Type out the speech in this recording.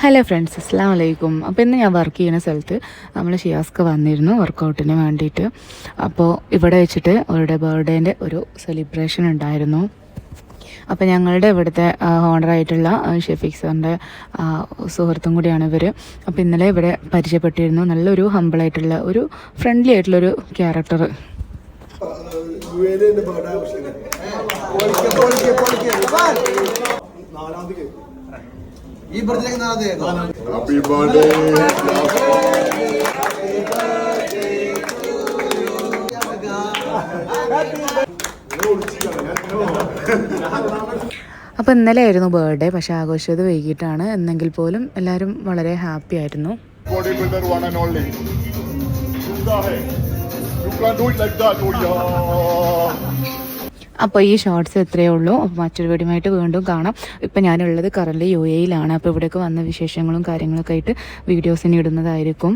Hello friends, അസ്സലാമു അലൈക്കും. അപ്പോൾ ഇന്ന് ഞാൻ വർക്ക് ചെയ്യുന്ന സ്ഥലത്ത് നമ്മൾ ഷിയാസ്ക്ക് വന്നിരുന്നു വർക്കൗട്ടിന് വേണ്ടിയിട്ട്. അപ്പോൾ ഇവിടെ വെച്ചിട്ട് അവരുടെ ബർത്ത്ഡേൻ്റെ ഒരു സെലിബ്രേഷൻ ഉണ്ടായിരുന്നു. അപ്പോൾ ഞങ്ങളുടെ ഇവിടുത്തെ ഓണറായിട്ടുള്ള ഷെഫീഖ് സാറിൻ്റെ സുഹൃത്തും കൂടിയാണ് ഇവർ. അപ്പോൾ ഇന്നലെ ഇവിടെ പരിചയപ്പെട്ടിരുന്നു. നല്ലൊരു ഹമ്പിളായിട്ടുള്ള ഒരു ഫ്രണ്ട്ലി ആയിട്ടുള്ളൊരു ക്യാരക്ടർ. ഈ ബർത്ത്ഡേക്ക് നാളെ ഹാപ്പി ബർത്ത്ഡേ. അപ്പോൾ ഇന്നലെ ആയിരുന്നു ബർത്ത്ഡേ, പക്ഷെ ആഘോഷിച്ചത് വൈകിട്ടാണ്. എന്നെങ്കിൽ പോലും എല്ലാവരും വളരെ ഹാപ്പി ആയിരുന്നു. Body builder one and only. You can't do it like that, oh yeah. അപ്പോൾ ഈ ഷോർട്സ് എത്രയേ ഉള്ളൂ. മറ്റൊരു വീഡിയോയുമായിട്ട് വീണ്ടും കാണാം. ഇപ്പം ഞാനുള്ളത് കറൻറ്റ്ലി UAE-യിലാണ്. അപ്പോൾ ഇവിടേക്ക് വന്ന വിശേഷങ്ങളും കാര്യങ്ങളൊക്കെ ആയിട്ട് വീഡിയോസിന് ഇടുന്നതായിരിക്കും.